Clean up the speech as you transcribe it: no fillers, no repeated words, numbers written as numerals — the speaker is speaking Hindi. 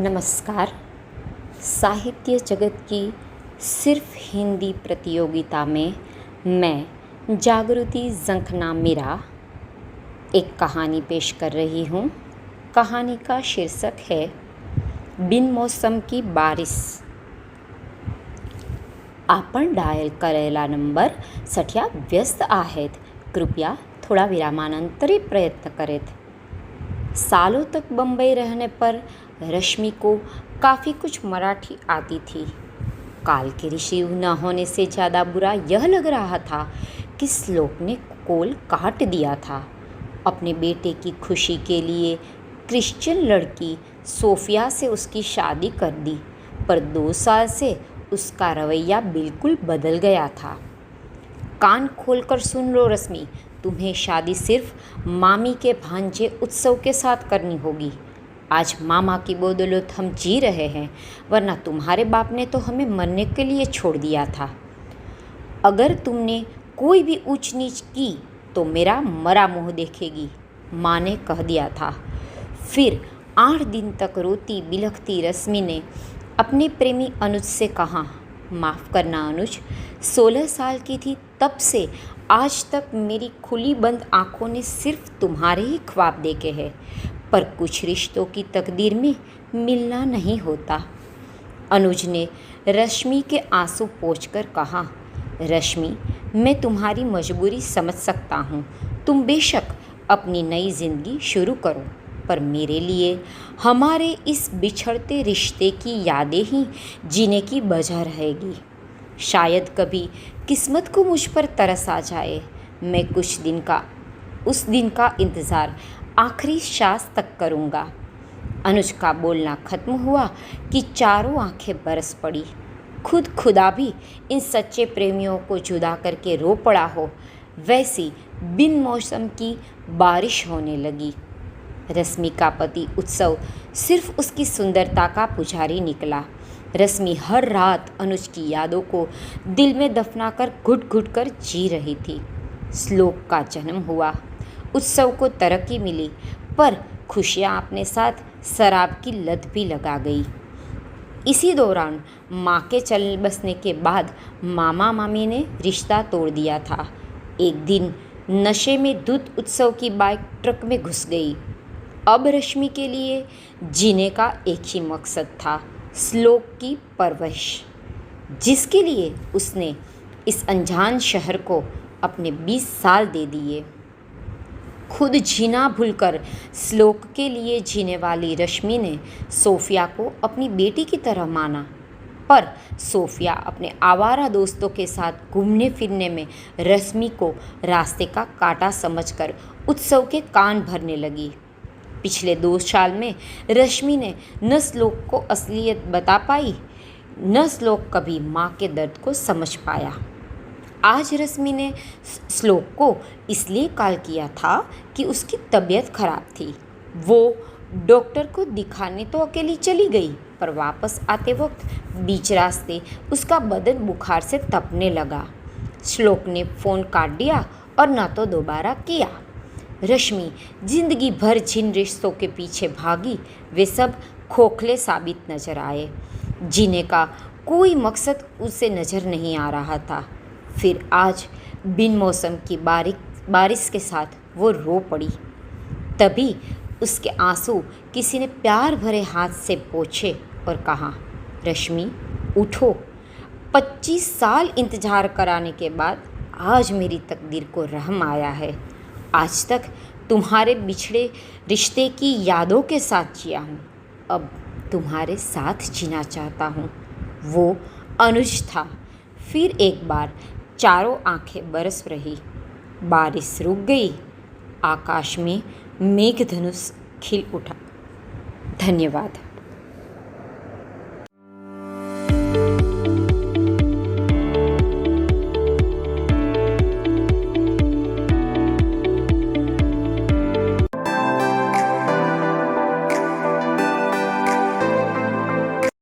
नमस्कार। साहित्य जगत की सिर्फ हिंदी प्रतियोगिता में मैं जागृति जंखना मीरा एक कहानी पेश कर रही हूँ। कहानी का शीर्षक है बिन मौसम की बारिश। आपण डायल करेला नंबर सठ्या व्यस्त आहेत, कृपया थोड़ा विरामानंतरी प्रयत्न करें। सालों तक बम्बई रहने पर रश्मि को काफ़ी कुछ मराठी आती थी। काल के रिसीव न होने से ज़्यादा बुरा यह लग रहा था कि श्लोक ने कॉल काट दिया था। अपने बेटे की खुशी के लिए क्रिश्चियन लड़की सोफिया से उसकी शादी कर दी, पर 2 साल से उसका रवैया बिल्कुल बदल गया था। कान खोलकर सुन लो रश्मि, तुम्हें शादी सिर्फ मामी के भांजे उत्सव के साथ करनी होगी। आज मामा की बदौलत हम जी रहे हैं, वरना तुम्हारे बाप ने तो हमें मरने के लिए छोड़ दिया था। अगर तुमने कोई भी ऊंच नीच की तो मेरा मरा मुँह देखेगी, माँ ने कह दिया था। फिर 8 दिन तक रोती बिलखती रश्मि ने अपने प्रेमी अनुज से कहा, माफ़ करना अनुज, 16 साल की थी तब से आज तक मेरी खुली बंद आँखों ने सिर्फ तुम्हारे ही ख्वाब देखे हैं, पर कुछ रिश्तों की तकदीर में मिलना नहीं होता। अनुज ने रश्मि के आंसू पोंछकर कहा, रश्मि, मैं तुम्हारी मजबूरी समझ सकता हूँ। तुम बेशक अपनी नई ज़िंदगी शुरू करो, पर मेरे लिए हमारे इस बिछड़ते रिश्ते की यादें ही जीने की वजह रहेगी। शायद कभी किस्मत को मुझ पर तरस आ जाए। मैं उस दिन का इंतज़ार आखिरी सांस तक करूँगा। अनुज का बोलना ख़त्म हुआ कि चारों आंखें बरस पड़ी। खुदा भी इन सच्चे प्रेमियों को जुदा करके रो पड़ा हो, वैसी बिन मौसम की बारिश होने लगी। रश्मि का पति उत्सव सिर्फ उसकी सुंदरता का पुजारी निकला। रश्मि हर रात अनुज की यादों को दिल में दफना कर घुट घुट कर जी रही थी। श्लोक का जन्म हुआ, उत्सव को तरक्की मिली, पर खुशियाँ अपने साथ शराब की लत भी लगा गई। इसी दौरान माँ के चल बसने के बाद मामा मामी ने रिश्ता तोड़ दिया था। एक दिन नशे में धुत उत्सव की बाइक ट्रक में घुस गई। अब रश्मि के लिए जीने का एक ही मकसद था, श्लोक की परवरिश, जिसके लिए उसने इस अनजान शहर को अपने 20 साल दे दिए। खुद जीना भूलकर श्लोक के लिए जीने वाली रश्मि ने सोफिया को अपनी बेटी की तरह माना, पर सोफिया अपने आवारा दोस्तों के साथ घूमने फिरने में रश्मि को रास्ते का कांटा समझकर उत्सव के कान भरने लगी। पिछले 2 साल में रश्मि ने न श्लोक को असलियत बता पाई, न श्लोक कभी माँ के दर्द को समझ पाया। आज रश्मि ने श्लोक को इसलिए कॉल किया था कि उसकी तबीयत खराब थी। वो डॉक्टर को दिखाने तो अकेली चली गई, पर वापस आते वक्त बीच रास्ते उसका बदन बुखार से तपने लगा। श्लोक ने फ़ोन काट दिया और ना तो दोबारा किया। रश्मि जिंदगी भर जिन रिश्तों के पीछे भागी, वे सब खोखले साबित नजर आए। जीने का कोई मकसद उसे नज़र नहीं आ रहा था। फिर आज बिन मौसम की बारिश के साथ वो रो पड़ी। तभी उसके आंसू किसी ने प्यार भरे हाथ से पोंछे और कहा, रश्मि उठो। 25 साल इंतज़ार कराने के बाद आज मेरी तकदीर को रहम आया है। आज तक तुम्हारे बिछड़े रिश्ते की यादों के साथ जिया हूँ, अब तुम्हारे साथ जीना चाहता हूँ। वो अनुज था। फिर एक बार चारों आंखें बरस रही, बारिश रुक गई, आकाश में मेघधनुष खिल उठा। धन्यवाद।